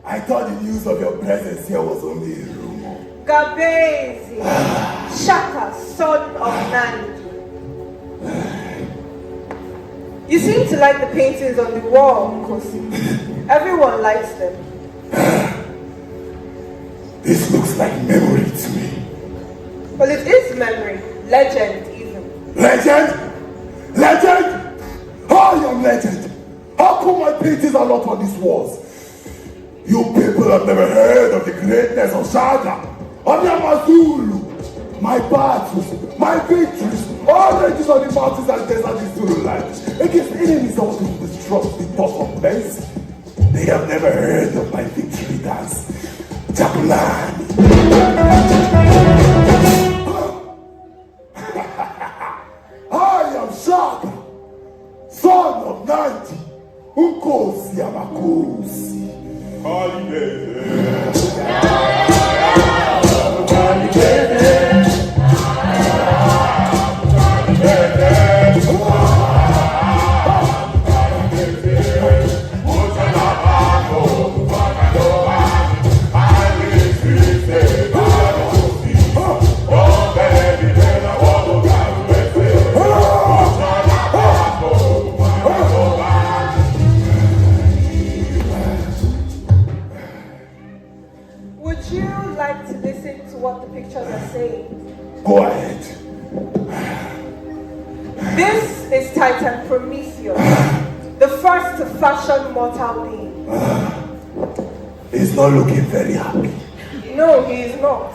I thought the news of your presence here was only a rumor. Gabezi, Shaka, son of Nandi. You seem to like the paintings on the wall, Kosi. Everyone likes them. This looks like memory to me. Well, it is memory. Legend, even. Legend? Legend? I am legend. How come my paintings are not on these walls? You people have never heard of the greatness of Shaka, of Yamazulu, my battles, my victories, all rages on the mountains and deserts in Zulu land, against enemies that want to disrupt the thoughts of men. They have never heard of my victory dance, Japulani. I am Shaka, son of Nandi, Unkosi Amakosi. Go ahead. This is Titan Prometheus, the first to fashion mortal being. He's not looking very happy. No, he is not.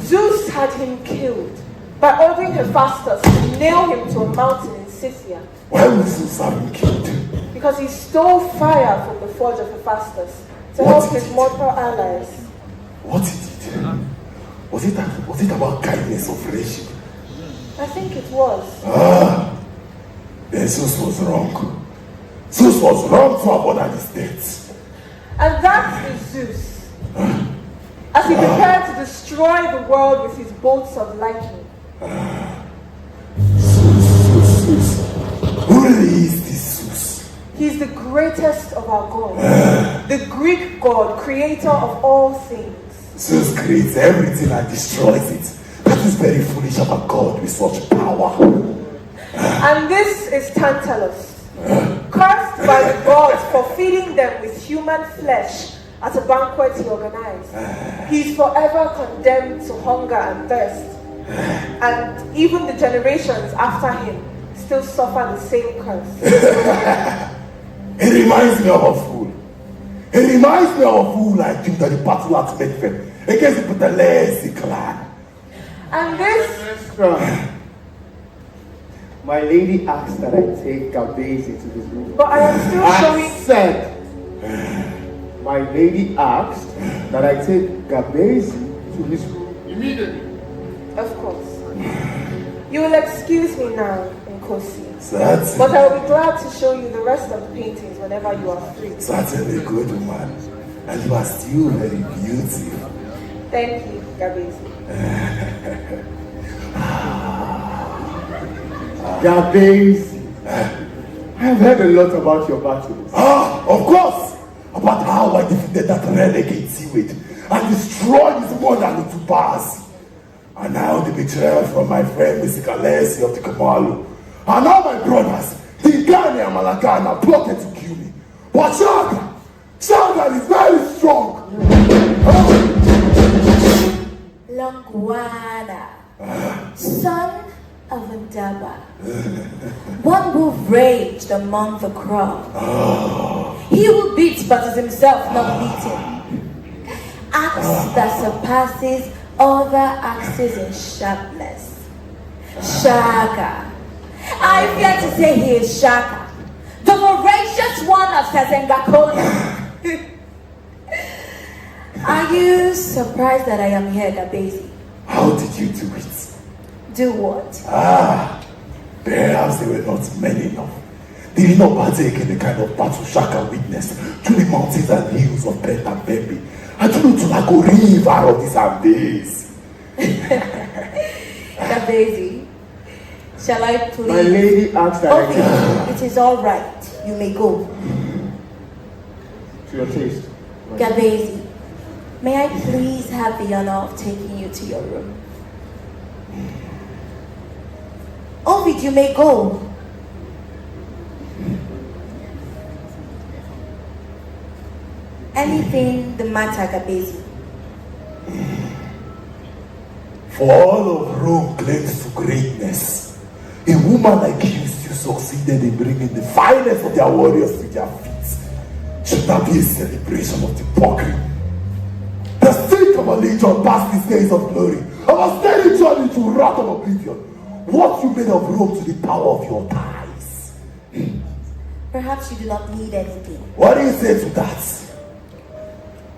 Zeus had him killed by ordering Hephaestus to nail him to a mountain in Scythia. Why would Zeus have him killed? Because he stole fire from the forge of Hephaestus to help his mortal allies. What he did? Was it about kindness or friendship? I think it was. Then Zeus was wrong. Zeus was wrong to abandon his death. And that is Zeus. As he prepared to destroy the world with his bolts of lightning. Zeus. Who really is this Zeus? He's the greatest of our gods. The Greek god, creator of all things. Zeus creates everything and destroys it. That is very foolish of a god with such power. And this is Tantalus, cursed by the gods for feeding them with human flesh at a banquet he organized. He's forever condemned to hunger and thirst. And even the generations after him still suffer the same curse. It reminds me of a fool. It reminds me of a fool like you that the battle at Medford against the Putalesi clan. And this... My lady asked that I take Gabezi to his room. But I am still showing... said, my lady asked that I take Gabezi to his room immediately. Of course. You will excuse me now, Nkosi. Certainly. But I will be glad to show you the rest of the paintings whenever you are free. Certainly, good woman. And you are still very beautiful. Thank you, Gabezi. Gabezi, I've heard a lot about your battles. Of course! About how I defeated that renegade Seaweed and destroyed his mother Lutubasi. And now the betrayal from my friend Mr. Kalesi of the Kamalu. And now my brothers, Tingani and Malakana, plotted to kill me. But Shaka is very strong. Longwana, son of Ndaba, one who raged among the crowd. He will beat but is himself not beaten. Axe that surpasses other axes in sharpness. Shaka. I fear to say he is Shaka, the voracious one of Sazengakona. Are you surprised that I am here, Gabezi? How did you do it? Do what? Perhaps they were not men enough. They did not partake in the kind of battle Shaka witnessed through the mountains and hills of Benta Bembe. I don't know to like go river of these days. Gabezi, shall I please? My lady asked that I it is all right. You may go. to your taste. Gabezi, may I please have the honor of taking you to your room? Ovid, you may go. Anything the matter, Gabezi? For all of Rome claims to greatness, a woman like you still succeeded in bringing the finest of their warriors to their feet. Should that be a celebration of the mockery? The stink of a legion past these days of glory, of a steady journey to wrath of oblivion. What you made of Rome to the power of your ties? Perhaps you do not need anything. What do you say to that?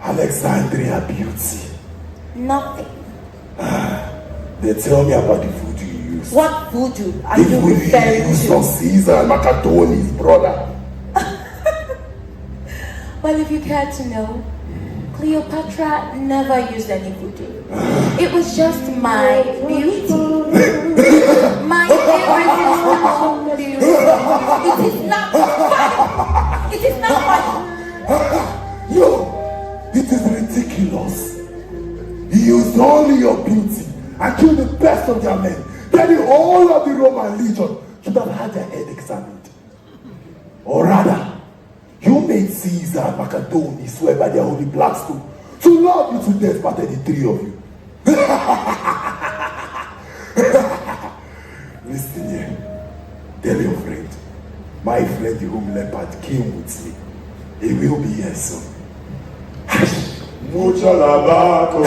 Alexandria beauty. Nothing. They tell me about the voodoo you use. What voodoo are The you voodoo referring you use to? on Caesar and Macedoni's brother. Well, if you care to know, Cleopatra never used any voodoo. It was just my beauty. My irresistible beauty. It is not fun. It is not fun. No, it is ridiculous. He used only your beauty and killed the best of their men. Then the whole of the Roman legion should have had their head examined. Or rather, you made Caesar and Macedoni swear by their holy blackstone to love you to death, but the three of you. Listen here. Tell your friend, my friend the home leopard came with me. He will be here soon. Mucho labato,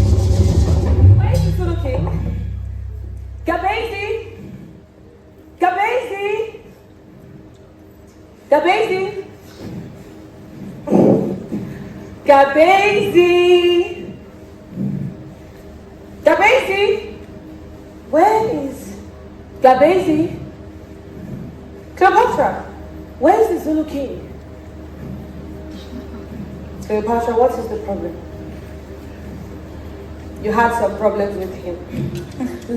Where's this little king? Gabezi! Gabezi! Gabezi! Gabezi! Gabezi! Where is Gabezi? Cleopatra! Where is the Zulu king? Cleopatra, what is the problem? You had some problems with him.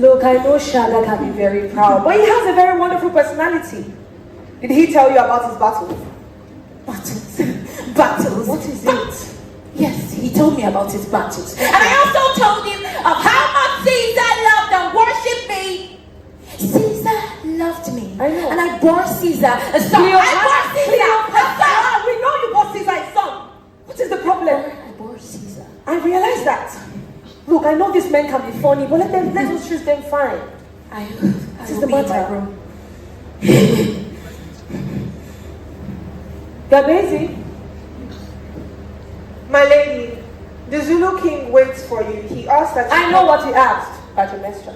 Look, I know Shaga can be very proud, but he has a very wonderful personality. Did he tell you about his battles? Battles. Battles. What is it? Yes, he told me about his battles. And I also told him of how much Caesar loved and worshipped me. Caesar loved me. I know. And I bore Caesar a son. I bore Caesar a son. We know you bore Caesar a son. What is the problem? I bore Caesar. I realize that. Look, I know these men can be funny, but let us choose them fine. I What is will the be in my matter? room. Gabezi, my lady, the Zulu king waits for you. He asked that. I know what he asked, Patromestra.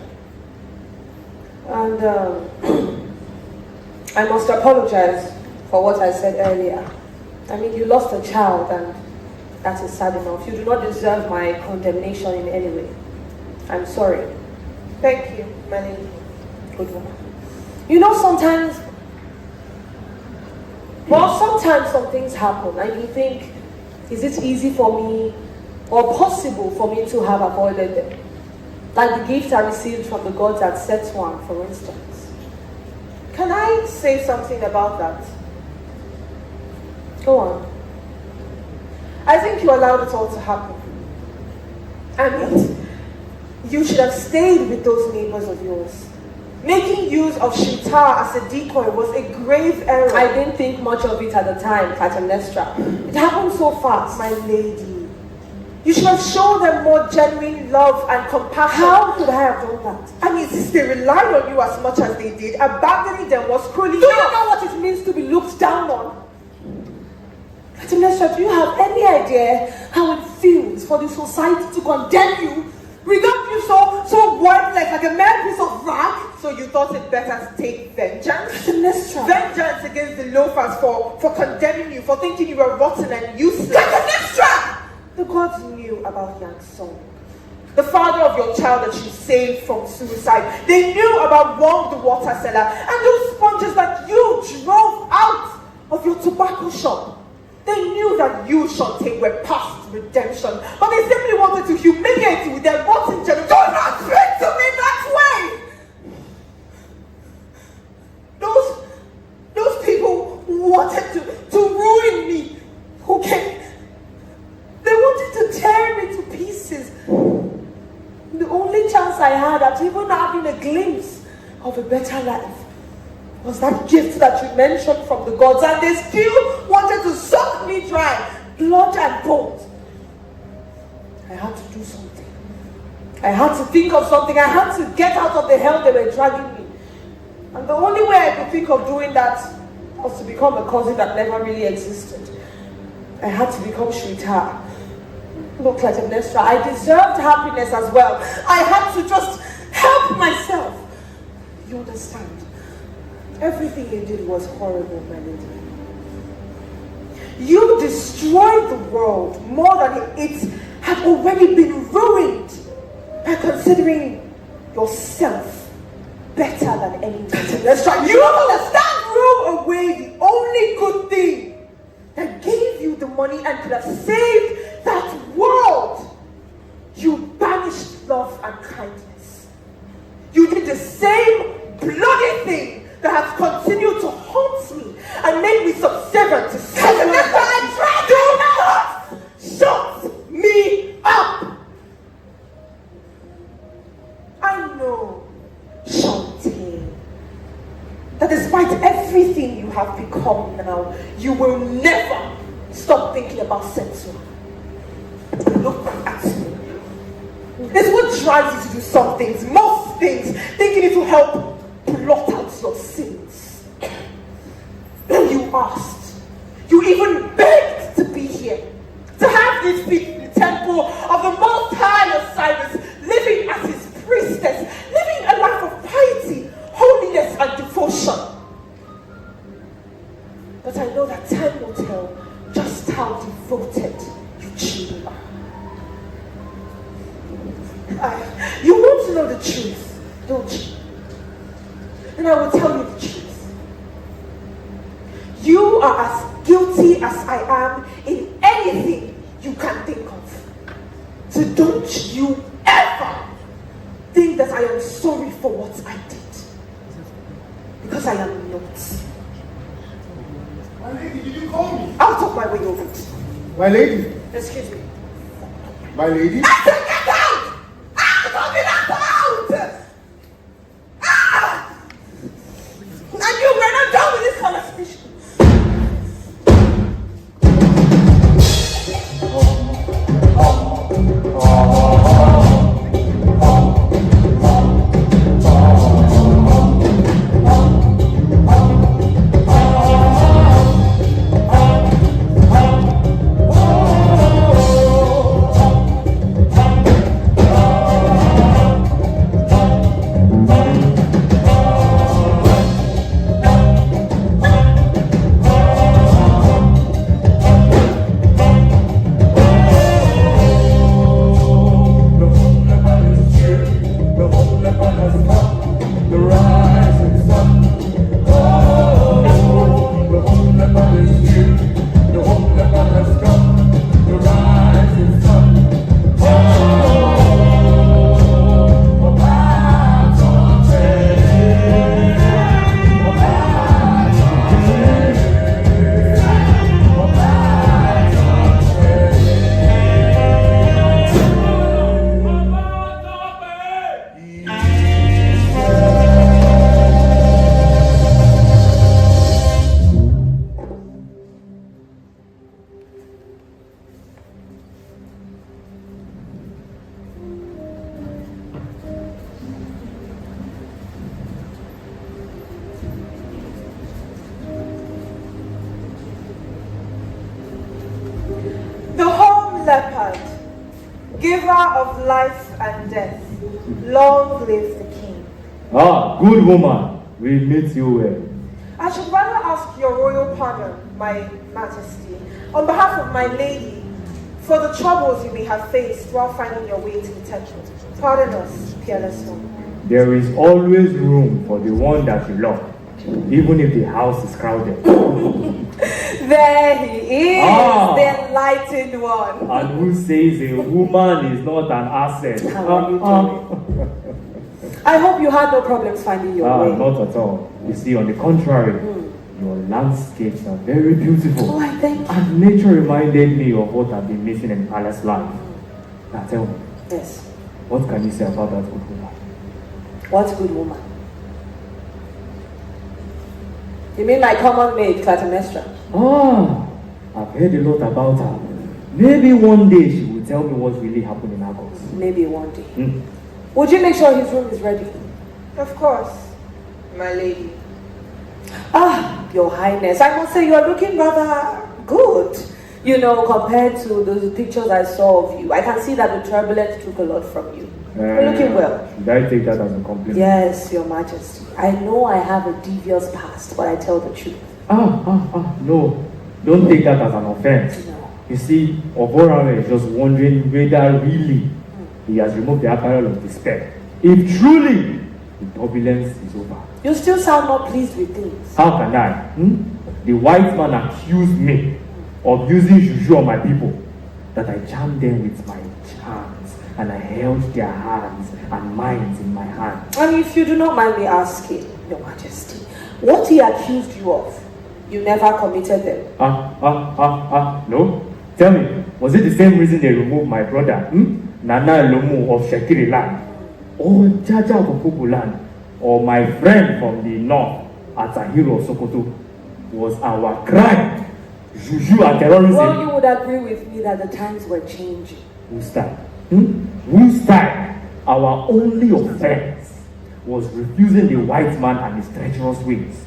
And I must apologize for what I said earlier. I mean, you lost a child, and that is sad enough. You do not deserve my condemnation in any way. I'm sorry. Thank you, my lady. Good woman. You know, sometimes some things happen, and you think, is it easy for me or possible for me to have avoided them? Like the gift I received from the gods at Setuan, for instance. Can I say something about that? Go on. I think you allowed it all to happen. And you should have stayed with those neighbors of yours. Making use of Shintar as a decoy was a grave error. I didn't think much of it at the time, Clytemnestra. It happened so fast. My lady, you should have shown them more genuine love and compassion. How could I have done that? I mean, since they relied on you as much as they did, abandoning them was cruelly. Do you know what it means to be looked down on? Clytemnestra, do you have any idea how it feels for the society to condemn you? Regard you so worthless, like a mere piece of rag? So you thought it better to take vengeance? Clytemnestra. Vengeance against the loafers for condemning you, for thinking you were rotten and useless. Clytemnestra! The gods knew about Yang's song. The father of your child that you saved from suicide. They knew about Wong the water seller and those sponges that you drove out of your tobacco shop. They knew that you, Shantae, were past redemption, but they simply wanted to tear me to pieces. The only chance I had at even having a glimpse of a better life was that gift that you mentioned from the gods, and they still wanted to suck me dry, blood and bones. I had to do something. I had to think of something. I had to get out of the hell they were dragging me. And the only way I could think of doing that was to become a cousin that never really existed. I had to become Shrita. Look like a Nestra. I deserved happiness as well. I had to just help myself. You understand? Everything you did was horrible, my lady. You destroyed the world more than it had already been ruined by considering yourself better than any Nestra. You don't understand? Threw away the only good thing that gave you the money and could have saved that world. You banished love and kindness. You did the same bloody thing that has continued to haunt me and made me subservient to Satan. That's why I tried. Do not shut me up. I know, Shantae, that despite everything you have become now, you will never stop thinking about Setsu. Look at me. It's what drives you to do some things, most things, thinking it will help blot out your sins. When you asked, you even begged to be here, to have this be the temple of the Most High Osiris, living as his priestess, living a life of piety, holiness, and devotion. But I know that time will tell just how devoted you truly are. You want to know the truth, don't you? And I will tell you the truth. You are as guilty as I am in anything you can think of. So don't you ever think that I am sorry for what I did. Because I am not. My lady, did you call me? I'll talk my way over it. My lady. Excuse me. My lady. I said get out! I'm talking out! And you were not done with this conversation. Leopard, giver of life and death, long live the king. Ah, good woman, we meet you well. I should rather ask your royal pardon, my majesty, on behalf of my lady, for the troubles you may have faced while finding your way to the temple. Pardon us, peerless one. There is always room for the one that you love, even if the house is crowded. There he is, the enlightened one. And who says a woman is not an asset? I hope you had no problems finding your way. Not at all. You see, on the contrary, Your landscapes are very beautiful. Oh, I thank you. And nature reminded me of what I've been missing in palace life. Now tell me, Yes. what can you say about that good woman? What good woman? You mean my common maid, Clytemnestra? Ah, I've heard a lot about her. Maybe one day she will tell me what's really happened in Argos. Maybe one day. Hmm? Would you make sure his room is ready? Of course, my lady. Ah, Your Highness, I must say you are looking rather good. You know, compared to those pictures I saw of you. I can see that the turbulence took a lot from you. You're looking well. Should I take that as a compliment? Yes, Your Majesty. I know I have a devious past, but I tell the truth. No. Don't take that as an offense. No. You see, Oborawe is just wondering whether really he has removed the apparel of despair. If truly the turbulence is over. You still sound not pleased with things. How can I? The white man accused me of using juju on my people. That I charmed them with my charms and I held their hands and minds in my hands. And if you do not mind me asking, Your Majesty, what he accused you of, you never committed them. No? Tell me, was it the same reason they removed my brother, Nana Lomu of Shekiri land, or Jaja of Opobo land, or my friend from the north, Atahiro of Sokoto? Was our crime juju and terrorism? Well, you would agree with me that the times were changing. Whose time? Whose time? Our only offense was refusing the white man and his treacherous ways.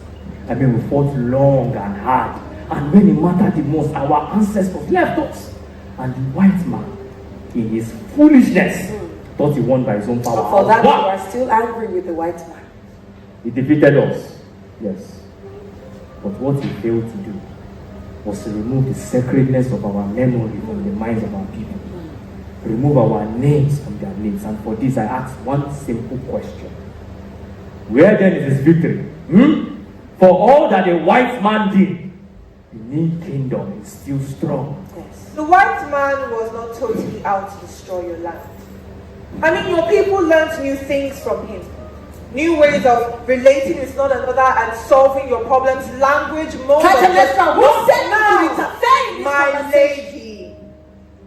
I mean, we fought long and hard, and when it mattered the most, our ancestors left us. And the white man, in his foolishness, thought he won by his own power. But for that, you are still angry with the white man. He defeated us, yes. But what he failed to do was to remove the sacredness of our memory from the minds of our people. Remove our names from their names. And for this, I ask one simple question. Where then is his victory? For all that the white man did, the new kingdom is still strong. Yes. The white man was not totally out to destroy your land. I mean, your people learned new things from him. New ways of relating with one another and solving your problems. Language, more than just... Who said you to interfere in this My conversation? lady,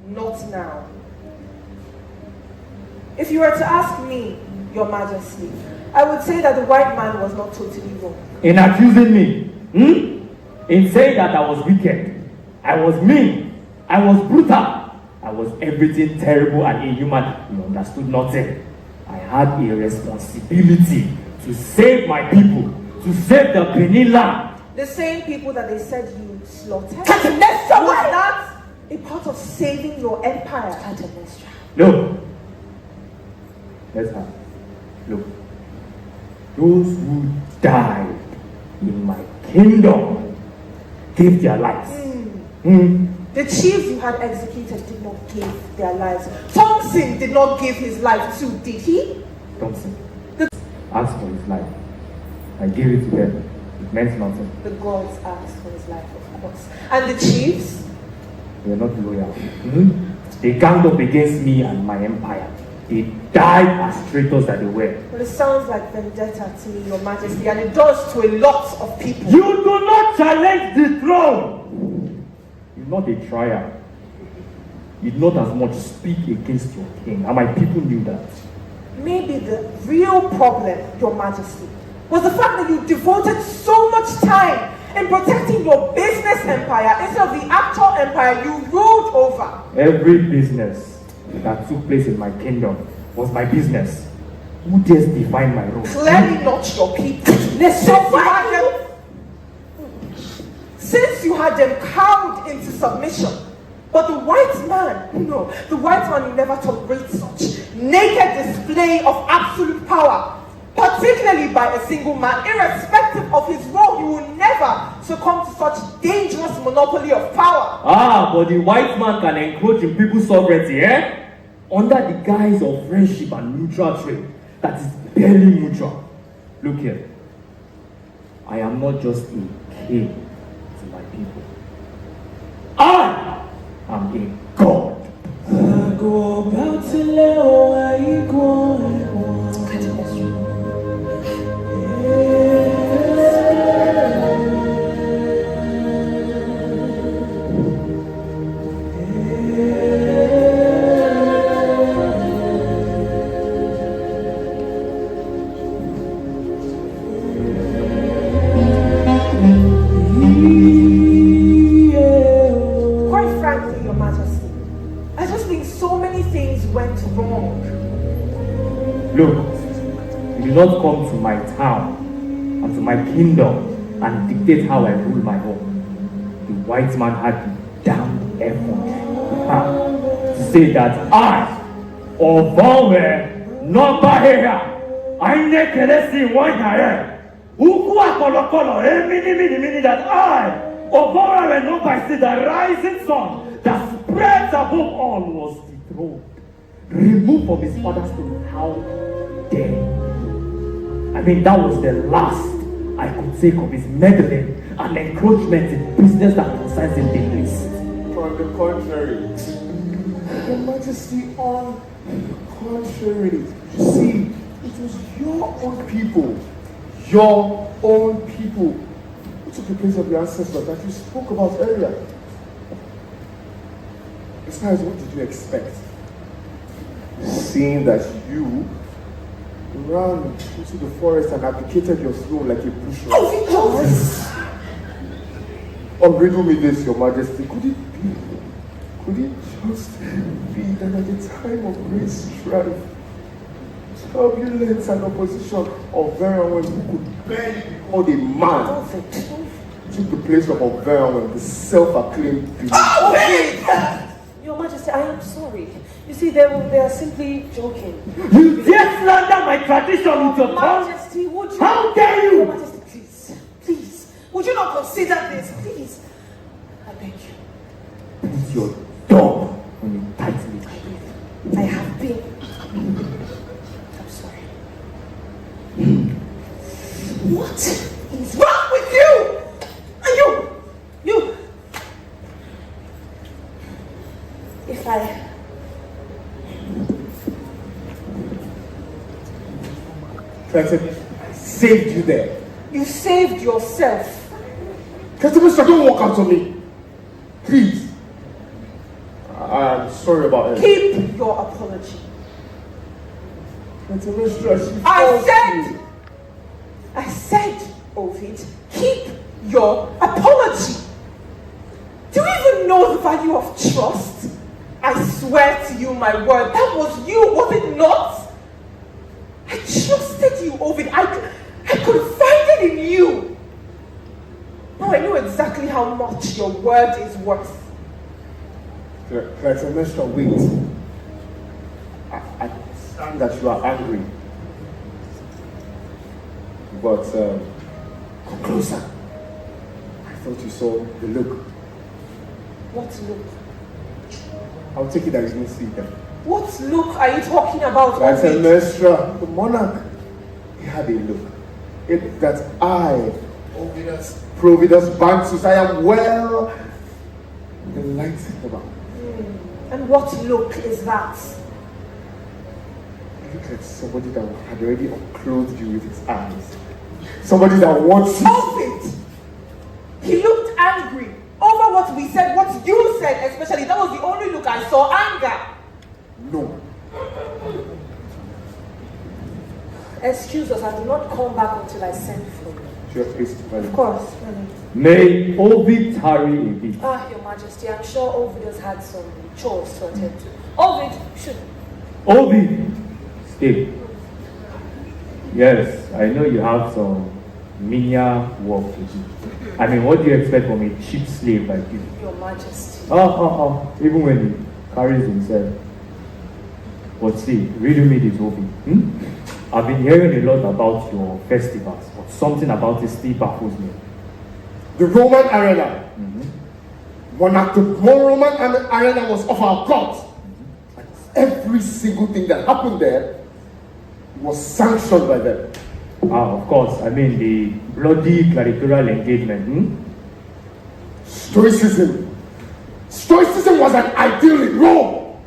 not now. If you were to ask me, Your Majesty, I would say that the white man was not totally wrong. In accusing me, in saying that I was wicked, I was mean, I was brutal, I was everything terrible and inhuman. You understood nothing. I had a responsibility to save my people, to save the Benin land. The same people that they said you slaughtered. Was Clytemnestra, that a part of saving your empire? Clytemnestra. Look, let's have. Look, those who died in my kingdom gave their lives. The chiefs you had executed did not give their lives. Thompson did not give his life too, did he? Thompson asked for his life. I gave it to them. It meant nothing. The gods asked for his life, of course. And the chiefs? They are not loyal. They ganged up against me and my empire. They died as traitors that they were. Well, it sounds like vendetta to me, Your Majesty, and it does to a lot of people. You do not challenge the throne! You're not a trier. You did not as much speak against your king, and my people knew that. Maybe the real problem, Your Majesty, was the fact that you devoted so much time in protecting your business empire instead of the actual empire you ruled over. Every business that took place in my kingdom was my business. Who dares define my role? Clearly not your people. Since you had them cowed into submission. But the white man, no, the white man will never tolerate such naked display of absolute power, particularly by a single man. Irrespective of his role, he will never succumb to such dangerous monopoly of power. But the white man can encroach in people's sovereignty, under the guise of friendship and mutual trade that is barely mutual. Look here. I am not just a king to my people. I am a god. I go about to just think so many things went wrong. Look, you did not come to my town and to my kingdom and dictate how I rule my home. The white man had the damned effort to say that I, Obama, not Bahia, I make a one hair. Who meaning that I, Obama, and not by see the rising sun that spreads above all was dethroned, removed from his father's throne. How dare you? I mean, that was the last I could take of his meddling and encroachment in business that concerns him the least. On the contrary, Your Majesty, on the contrary, you see, it was your own people who took the place of your ancestors that you spoke about earlier. Besides, what did you expect? Seeing that you ran into the forest and abdicated your throne like a bushra. Unriddle me this, Your Majesty. Could it just be that at the time of great strife, turbulence and opposition of Veron, who could barely be called a man, took the place of Veron, the self-acclaimed being? Your Majesty, I am sorry. You see, they are simply joking. You dare slander my tradition with your Your tongue? Majesty, would you... How dare you? Your Majesty, please. Would you not consider this, please? I beg you. Put your dog on your tight lip. I have been. I'm sorry. What is wrong with you? And you. If I saved you there. You saved yourself. Mister, don't walk out on me. Please. I'm sorry about it. Keep your apology. Mister, I said, Ovid, keep your apology. Do you even know the value of trust? I swear to you, my word, that was you, was it not? I trusted you, Ovid. I confided in you. Now I know exactly how much your word is worth. Mister, wait. I understand that you are angry. But, come closer. I thought you saw the look. What look? I'll take it that you didn't see them. What look are you talking about, Ovid? Mister, the monarch, he had a look. It that I, Providus Bantus, I am well enlightened about. And what look is that? You look like somebody that had already unclothed you with his eyes. Somebody that wants you. Ovid! He looked angry over what we said, what you said especially. That was the only look I saw, anger. No. Excuse us, I do not come back until I send for you. Just haste. Of course. May Ovid tarry a bit. Your Majesty, I'm sure Ovid has had some chores to attend to. Ovid, should. Ovid, stay. Yes, I know you have some menial work to do. I mean, what do you expect from a cheap slave like you? Your Majesty. Even when he carries himself. But see, riddle me this, Ovid. I've been hearing a lot about your festivals, but something about this still baffles me. The Roman arena. The Roman arena was of our gods. And every single thing that happened there was sanctioned by them. Of course. I mean, the bloody gladiatorial engagement. Stoicism. Stoicism was an ideal in Rome.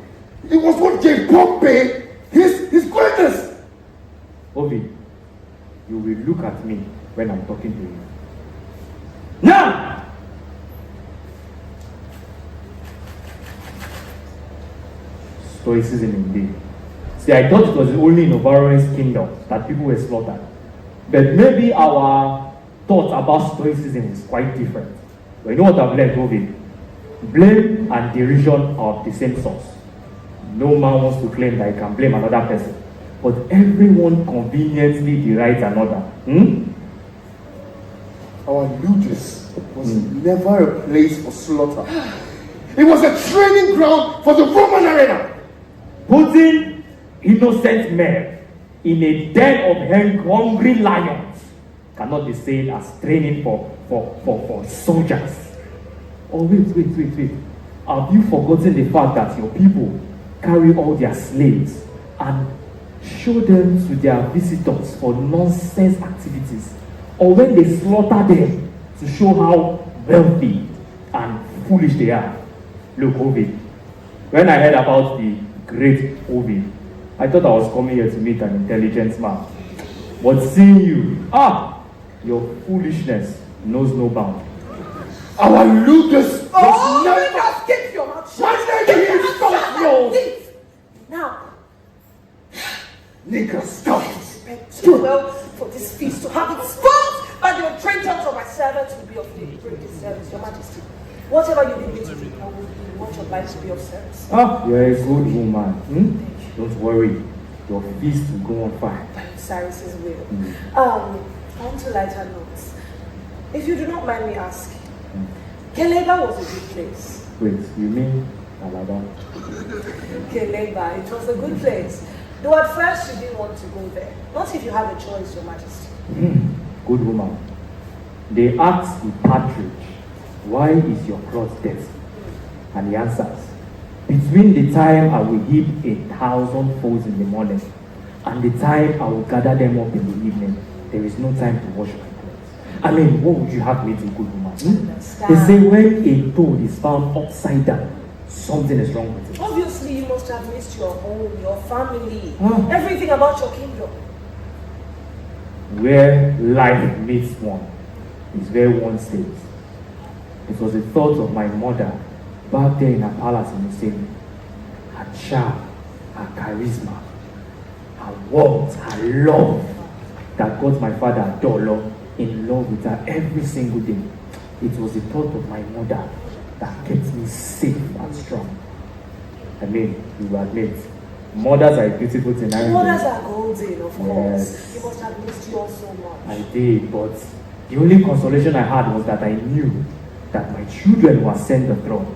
It was what gave Pompey his greatness. Ovid, you will look at me when I'm talking to you. Now! Stoicism indeed. See, I thought it was only in Ovaron's kingdom that people were slaughtered. But maybe our thoughts about Stoicism is quite different. But you know what I've learned, Ovid? Blame and derision are of the same source. No man wants to claim that he can blame another person. But everyone conveniently derides another. Our ludus was never a place for slaughter. It was a training ground for the Roman arena. Putting innocent men in a den of hungry lions cannot be seen as training for soldiers. Oh, wait. Have you forgotten the fact that your people carry all their slaves and show them to their visitors for nonsense activities? Or when they slaughter them to show how wealthy and foolish they are? Look, Ovid, when I heard about the great Ovid, I thought I was coming here to meet an intelligent man. But seeing you, your foolishness knows no bound. Our ludus was never... Just keep your mouth shut. Why did you stop your... Now, Nigga, stop. too well for this feast to have its spoiled by the trenchants of my servants will be of the greatest service, Your Majesty. Whatever you need me to do, I will do. What your life to be of service. You're a good woman. Don't worry. Your feast will go on fire. Cyrus's will. On to lighter notes. If you do not mind me asking, Keleba was a good place. Wait, you mean Alaba? Keleba, it was a good place. Though at first you didn't want to go there. Not if you have a choice, Your Majesty. Good woman. They asked the partridge, why is your cloth dirty? And he answers, between the time I will heap 1,000 folds in the morning and the time I will gather them up in the evening, there is no time to wash my clothes. I mean, what would you have me to, good woman? They say when a toad is found upside down, something is wrong with it. Obviously, you must have missed your home, your family, everything about your kingdom. Where life meets one is where one stays. It was the thought of my mother back there in her palace in Muslim. Her charm, her charisma, her warmth, her love that got my father Adolo in love with her every single day. It was the thought of my mother that kept me safe and strong. I mean, you will admit, mothers are a beautiful thing. Mothers are golden, of course. Yes. You must have missed yours so much. I did, but the only consolation I had was that I knew that my children were sent the throne.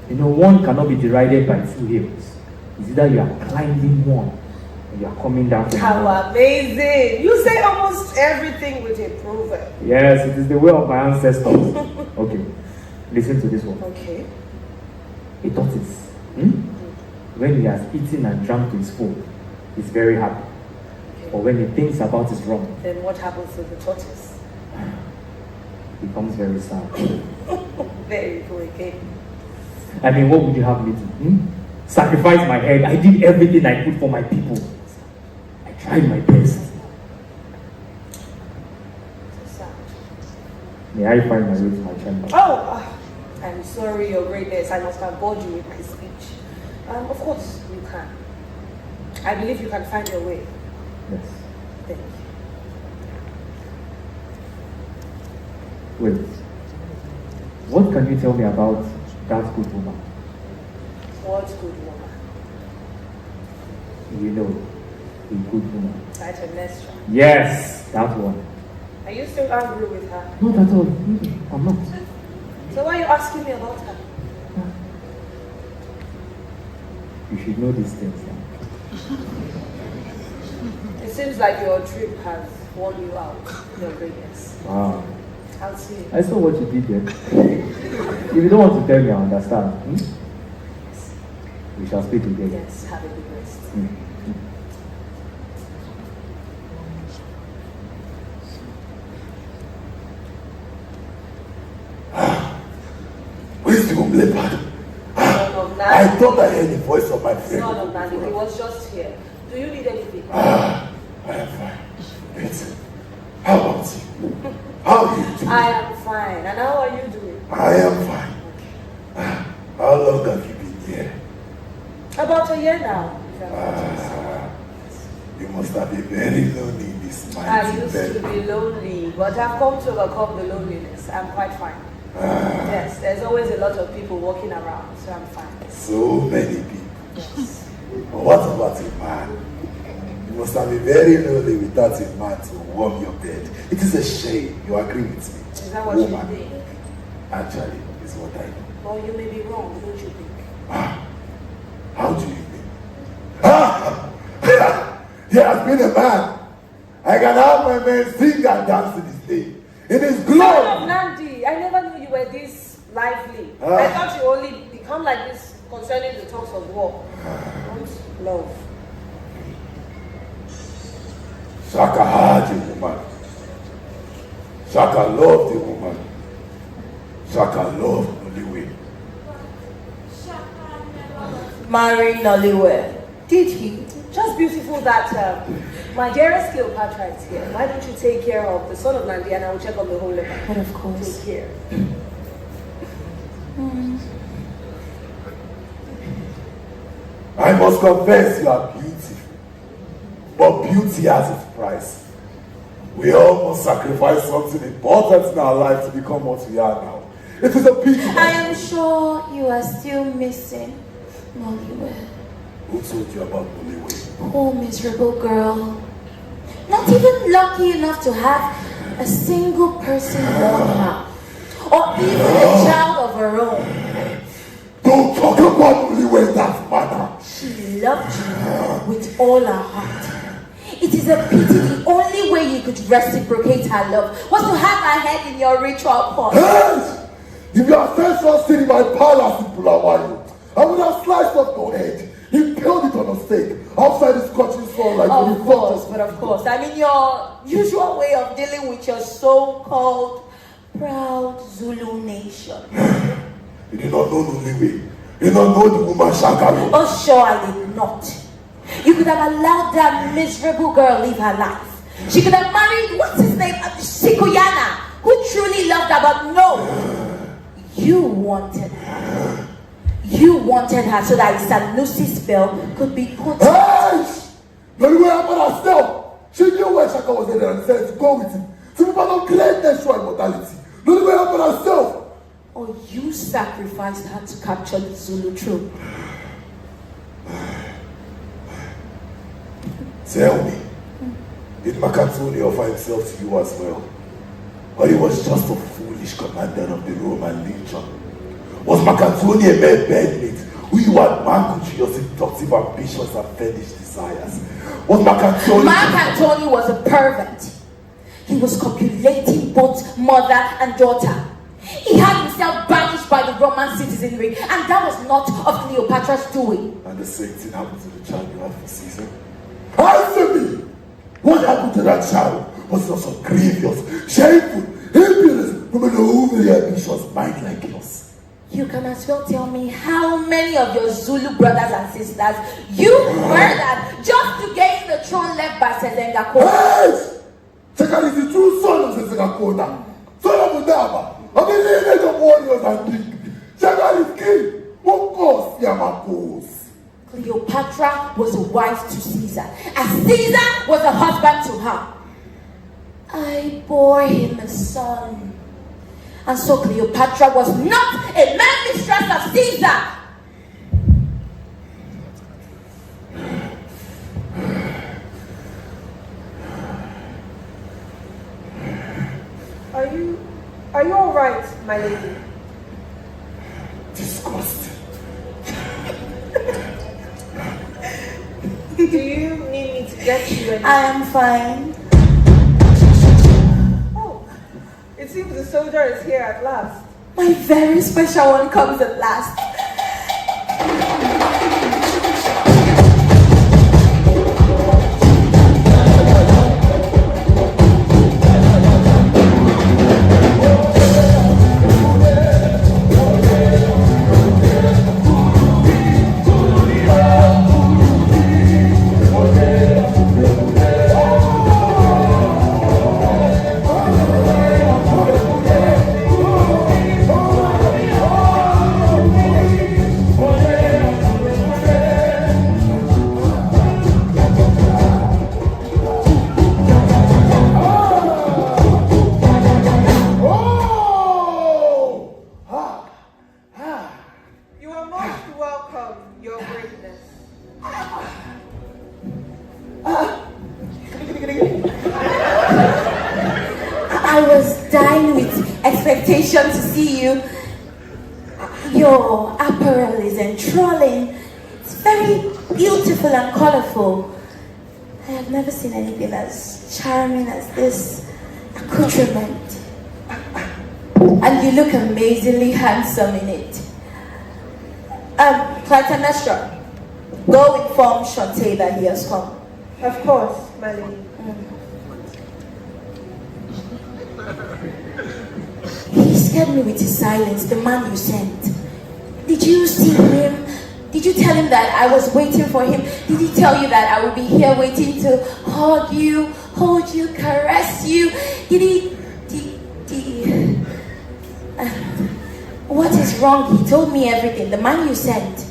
You know, one cannot be derided by two hills. It's either you are climbing one or you are coming down from How another. amazing! You say almost everything with a proverb. Yes, it is the way of my ancestors. Okay, listen to this one. Okay. A tortoise, when he has eaten and drunk to his full, he's very happy. Okay. Or when he thinks about his wrong, Then what happens to the tortoise? he becomes very sad. There you go again. I mean, what would you have me do? Sacrifice my head. I did everything I could for my people. I tried my best. So sad. May I find my way to my chamber? Oh, I'm sorry, Your Greatness. I must have bored you with my speech. Of course, you can. I believe you can find your way. Yes. Thank you. Wait. What can you tell me about that good woman? What good woman? You know, a good woman. Clytemnestra. Yes, that one. Are you still angry with her? Not at all. I'm not. So why are you asking me about her? You should know these things now. It seems like your trip has worn you out, Your Greatness. Wow. I'll see you. I saw what you did there. If you don't want to tell me, I understand. We shall speak again. Yes, have a good rest. Where's the home leopard? Son of I Nandi. thought I heard the voice of my friend. Son of Nandi, he was just here. Do you need anything? I am fine. Wait. How about you? How are you doing? I am fine. And how are you doing? I am fine. How long have you been here? About a year now. if I'm not mistaken. You must have been very lonely in this I mighty used to bed. be lonely, but I've come to overcome the loneliness. I'm quite fine. Yes, there's always a lot of people walking around, so I'm fine. So many people. Yes. what about a man? You must have been very lonely without a man to warm your bed. It is a shame. You agree with me? Is that what Woman. you think? Actually, it's what I know. Well, you may be wrong, don't you think? How do you think? He has been a man. I can have my men sing and dance to this day. In his glory. Son of Nandi, I never knew you were this lively. I thought you only become like this concerning the talks of war. Don't love. Shaka had a woman. Shaka loved a woman. Shaka loved Noliwe. Marry Nollywood. Did he? Just beautiful that my dearest Cleopatra is here. Why don't you take care of the son of Nandi and I will check on the whole level. But of course. Take care. I must confess you are beautiful. But beauty has its price. We all must sacrifice something important in our life to become what we are now. It is a pity. I am sure you are still missing Nollywood. Who told you about Noliwe? Poor miserable girl. Not even lucky enough to have a single person born her. Or even a child of her own. Don't talk about Noliwe in that manner. She loved you with all her heart. It is a pity the only way you could reciprocate her love was to have her head in your ritual pot. Yes! If your ancestors stayed in my palace in Bulawayo, I would have sliced up your head, impaled it on a stake, outside the scorching sun like Of course. I mean, your usual way of dealing with your so-called proud Zulu nation. You did not know Noliwe. You did not know the woman Shangalo. Oh, sure, I did not. You could have allowed that miserable girl live her life. She could have married, what's his name, Shikoyana, who truly loved her, but no. You wanted her. You wanted her so that Sanusi spell could be put. Hey! Noliwe about herself. She knew where Shaka was headed and said to go with him. To be part of great national immortality. Noliwe about herself. Or you sacrificed her to capture the Zulu troop. Tell me, did Makatuni offer himself to you as well? Or he was just a foolish commander of the Roman legion? Was Makatuni a mere bandit who you had mangled to your seductive ambitions and fetish desires? Was Makatuni... Mark Antony was a pervert. He was copulating both mother and daughter. He had himself banished by the Roman citizenry, and that was not of Cleopatra's doing. And the same thing happened to the child you had for Caesar? Answer me! What happened to that child was not so grievous, shameful, impudent from an overly ambitious mind like yours. You can as well tell me how many of your Zulu brothers and sisters you murdered just to gain the throne left by Sezengako. Yes! Chaka is the true son of Sezengako, son of Udaba, of the lineage of warriors and kings. Chaka is king, of course, Yamakos. Cleopatra was a wife to Caesar, and Caesar was a husband to her. I bore him a son. And so Cleopatra was not a mere mistress of Caesar. Are you all right, my lady? Disgusting. Do you need me to get you anything? I am fine. Oh, it seems the soldier is here at last. My very special one comes at last. I was dying with expectation to see you. Your apparel is enthralling. It's very beautiful and colorful. I have never seen anything as charming as this accoutrement. And you look amazingly handsome in it. Clytemnestra, go inform Shantae that he has come. Of course, my lady. He scared me with his silence, the man you sent. Did you see him? Did you tell him that I was waiting for him? Did he tell you that I would be here waiting to hug you, hold you, caress you? What is wrong? He told me everything. The man you sent.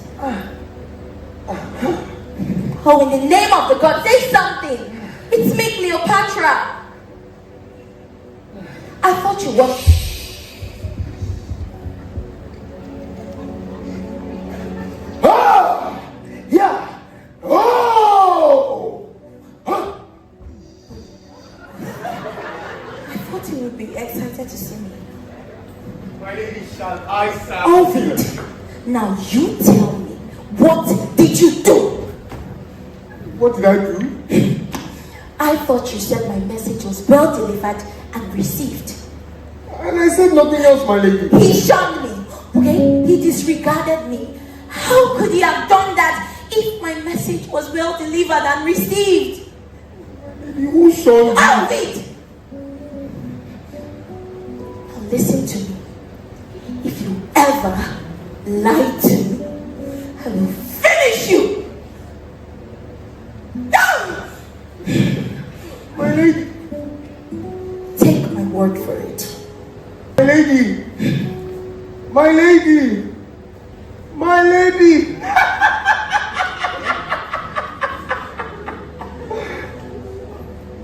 Oh, in the name of the God, say something. It's me, Cleopatra. I thought you were... Yeah. Oh. Huh? I thought you would be excited to see me. My lady, shall I serve? Ovid, now you tell me, what did you do? What did I do? I thought you said my message was well delivered and received. And I said nothing else, my lady. He shunned me, okay? He disregarded me. How could he have done that if my message was well delivered and received? Who shunned you? Ovid! Now listen to me. If you ever lie to me, I will finish you! Down! My lady. Take my word for it. My lady. My lady. My lady.